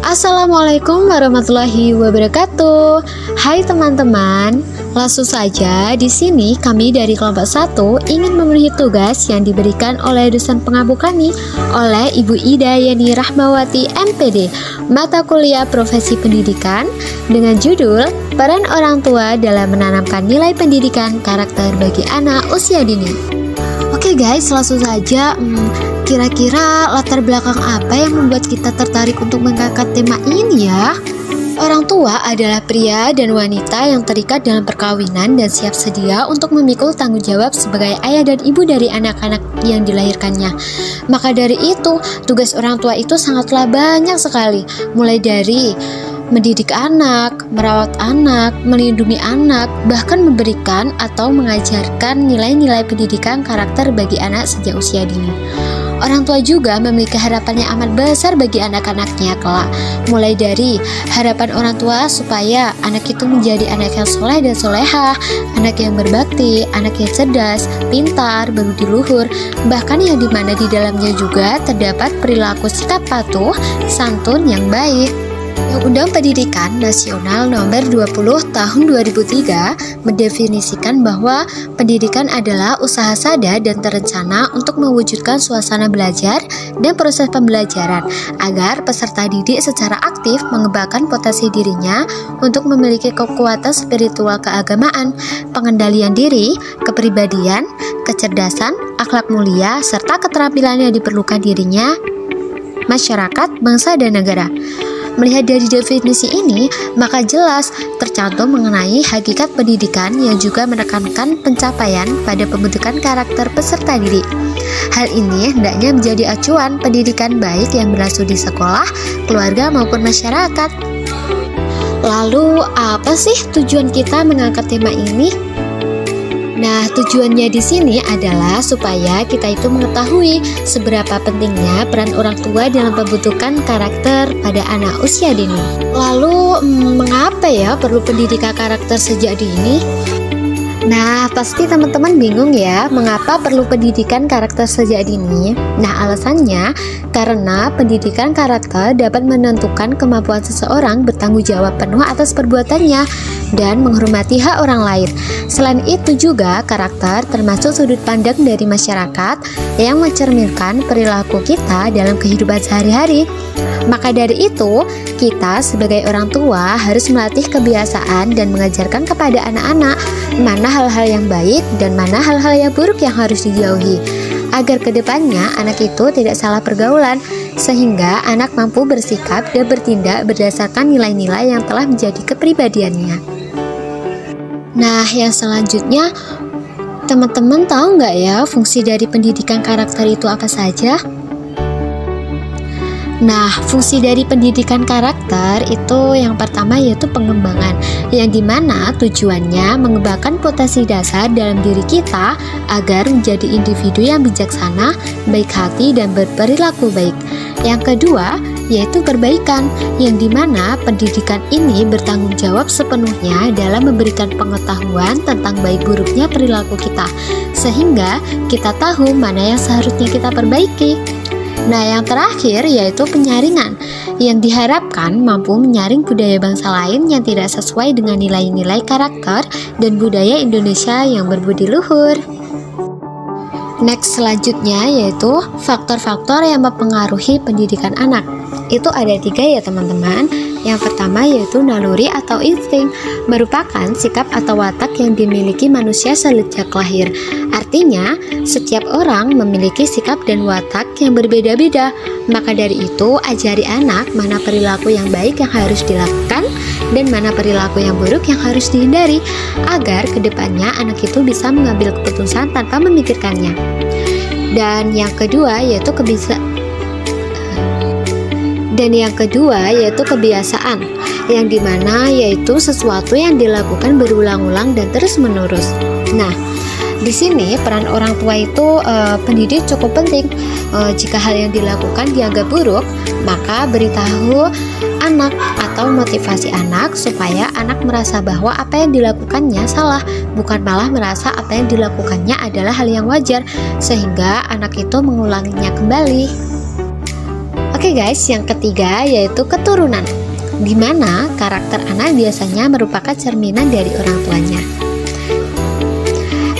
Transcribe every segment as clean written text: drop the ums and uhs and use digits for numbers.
Assalamualaikum warahmatullahi wabarakatuh. Hai teman-teman, langsung saja di sini kami dari kelompok 1 ingin memenuhi tugas yang diberikan oleh dosen pengampu kami oleh Ibu Ida Yani Rahmawati MPD, mata kuliah profesi pendidikan dengan judul Peran Orang Tua dalam Menanamkan Nilai Pendidikan Karakter Bagi Anak Usia Dini. Oke guys, langsung saja. Kira-kira latar belakang apa yang membuat kita tertarik untuk mengangkat tema ini ya? Orang tua adalah pria dan wanita yang terikat dalam perkawinan dan siap sedia untuk memikul tanggung jawab sebagai ayah dan ibu dari anak-anak yang dilahirkannya. Maka dari itu, tugas orang tua itu sangatlah banyak sekali, mulai dari mendidik anak, merawat anak, melindungi anak, bahkan memberikan atau mengajarkan nilai-nilai pendidikan karakter bagi anak sejak usia dini. Orang tua juga memiliki harapan yang amat besar bagi anak-anaknya kelak, mulai dari harapan orang tua supaya anak itu menjadi anak yang soleh dan solehah, anak yang berbakti, anak yang cerdas, pintar, berbudi luhur, bahkan yang dimana di dalamnya juga terdapat perilaku sikap patuh, santun yang baik. Undang-Undang Pendidikan Nasional Nomor 20 Tahun 2003 mendefinisikan bahwa pendidikan adalah usaha sadar dan terencana untuk mewujudkan suasana belajar dan proses pembelajaran agar peserta didik secara aktif mengembangkan potensi dirinya untuk memiliki kekuatan spiritual keagamaan, pengendalian diri, kepribadian, kecerdasan, akhlak mulia, serta keterampilan yang diperlukan dirinya, masyarakat, bangsa, dan negara. Melihat dari definisi ini, maka jelas tercantum mengenai hakikat pendidikan yang juga menekankan pencapaian pada pembentukan karakter peserta didik. Hal ini hendaknya menjadi acuan pendidikan baik yang berlangsung di sekolah, keluarga maupun masyarakat. Lalu, apa sih tujuan kita mengangkat tema ini? Nah, tujuannya di sini adalah supaya kita itu mengetahui seberapa pentingnya peran orang tua dalam pembentukan karakter pada anak usia dini. Lalu, mengapa ya perlu pendidikan karakter sejak dini? Nah, pasti teman-teman bingung ya, mengapa perlu pendidikan karakter sejak dini? Nah, alasannya karena pendidikan karakter dapat menentukan kemampuan seseorang bertanggung jawab penuh atas perbuatannya dan menghormati hak orang lain. Selain itu juga, karakter termasuk sudut pandang dari masyarakat yang mencerminkan perilaku kita dalam kehidupan sehari-hari. Maka dari itu, kita sebagai orang tua harus melatih kebiasaan dan mengajarkan kepada anak-anak mana hal-hal yang baik dan mana hal-hal yang buruk yang harus dijauhi, agar kedepannya anak itu tidak salah pergaulan, sehingga anak mampu bersikap dan bertindak berdasarkan nilai-nilai yang telah menjadi kepribadiannya. Nah, yang selanjutnya, teman-teman tahu nggak ya fungsi dari pendidikan karakter itu apa saja? Nah, fungsi dari pendidikan karakter itu yang pertama yaitu pengembangan, yang dimana tujuannya mengembangkan potensi dasar dalam diri kita agar menjadi individu yang bijaksana, baik hati, dan berperilaku baik. Yang kedua yaitu perbaikan, yang dimana pendidikan ini bertanggung jawab sepenuhnya dalam memberikan pengetahuan tentang baik buruknya perilaku kita, sehingga kita tahu mana yang seharusnya kita perbaiki. Nah, yang terakhir yaitu penyaringan, yang diharapkan mampu menyaring budaya bangsa lain yang tidak sesuai dengan nilai-nilai karakter dan budaya Indonesia yang berbudi luhur. Next, selanjutnya yaitu faktor-faktor yang mempengaruhi pendidikan anak. Itu ada 3 ya teman-teman. Yang pertama yaitu naluri atau insting, merupakan sikap atau watak yang dimiliki manusia sejak lahir. Artinya, setiap orang memiliki sikap dan watak yang berbeda-beda. Maka dari itu, ajari anak mana perilaku yang baik yang harus dilakukan dan mana perilaku yang buruk yang harus dihindari, agar kedepannya anak itu bisa mengambil keputusan tanpa memikirkannya. Dan yang kedua yaitu kebiasaan, yang dimana yaitu sesuatu yang dilakukan berulang-ulang dan terus-menerus. Nah, di sini peran orang tua itu pendidik cukup penting. Jika hal yang dilakukan dianggap buruk, maka beritahu anak atau motivasi anak supaya anak merasa bahwa apa yang dilakukannya salah, bukan malah merasa apa yang dilakukannya adalah hal yang wajar, sehingga anak itu mengulanginya kembali. Oke Oke guys, yang ketiga yaitu keturunan, di mana karakter anak biasanya merupakan cerminan dari orang tuanya.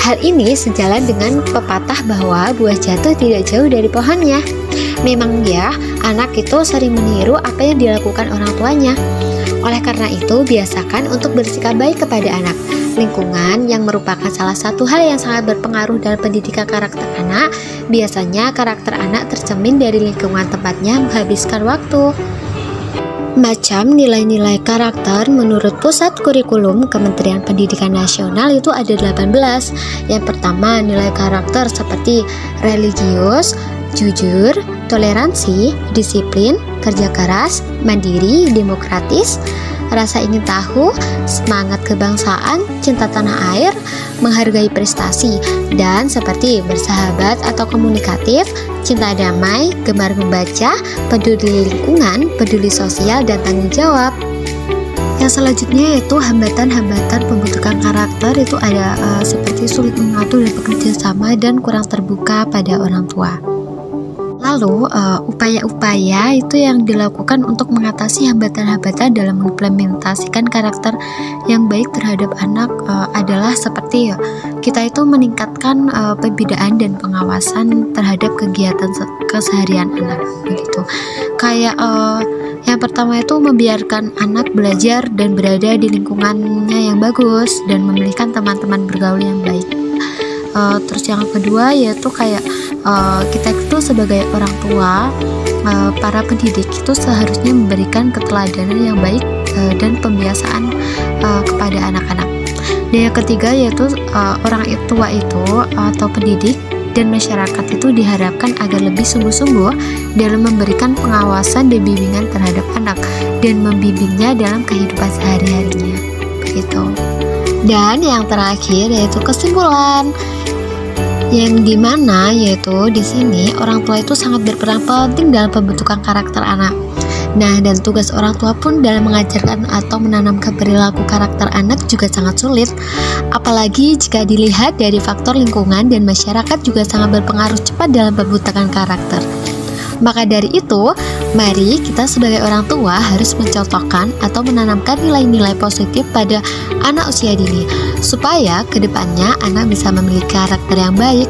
Hal ini sejalan dengan pepatah bahwa buah jatuh tidak jauh dari pohonnya. Memang ya, anak itu sering meniru apa yang dilakukan orang tuanya. Oleh karena itu, biasakan untuk bersikap baik kepada anak. Lingkungan yang merupakan salah satu hal yang sangat berpengaruh dalam pendidikan karakter anak. Biasanya karakter anak tercermin dari lingkungan tempatnya menghabiskan waktu. Macam nilai-nilai karakter menurut Pusat Kurikulum Kementerian Pendidikan Nasional itu ada 18. Yang pertama, nilai karakter seperti religius, jujur, toleransi, disiplin, kerja keras, mandiri, demokratis, rasa ingin tahu, semangat kebangsaan, cinta tanah air, menghargai prestasi, dan seperti bersahabat atau komunikatif, cinta damai, gemar membaca, peduli lingkungan, peduli sosial, dan tanggung jawab. Yang selanjutnya yaitu hambatan-hambatan pembentukan karakter itu ada seperti sulit mengatur dan bekerja sama dan kurang terbuka pada orang tua. Lalu, upaya-upaya itu yang dilakukan untuk mengatasi hambatan-hambatan dalam mengimplementasikan karakter yang baik terhadap anak adalah seperti kita itu meningkatkan pembinaan dan pengawasan terhadap kegiatan keseharian anak begitu. Kayak yang pertama itu membiarkan anak belajar dan berada di lingkungannya yang bagus dan memilihkan teman-teman bergaul yang baik. Terus yang kedua yaitu kayak kita itu sebagai orang tua, para pendidik itu seharusnya memberikan keteladanan yang baik dan pembiasaan kepada anak-anak. Dan yang ketiga yaitu orang tua itu atau pendidik dan masyarakat itu diharapkan agar lebih sungguh-sungguh dalam memberikan pengawasan dan bimbingan terhadap anak dan membimbingnya dalam kehidupan sehari-harinya begitu. Dan yang terakhir yaitu kesimpulan, yang dimana yaitu di sini orang tua itu sangat berperan penting dalam pembentukan karakter anak. Nah, dan tugas orang tua pun dalam mengajarkan atau menanamkan perilaku karakter anak juga sangat sulit. Apalagi jika dilihat dari faktor lingkungan dan masyarakat juga sangat berpengaruh cepat dalam pembentukan karakter. Maka dari itu, mari kita sebagai orang tua harus mencontohkan atau menanamkan nilai-nilai positif pada anak usia dini, supaya kedepannya anak bisa memiliki karakter yang baik.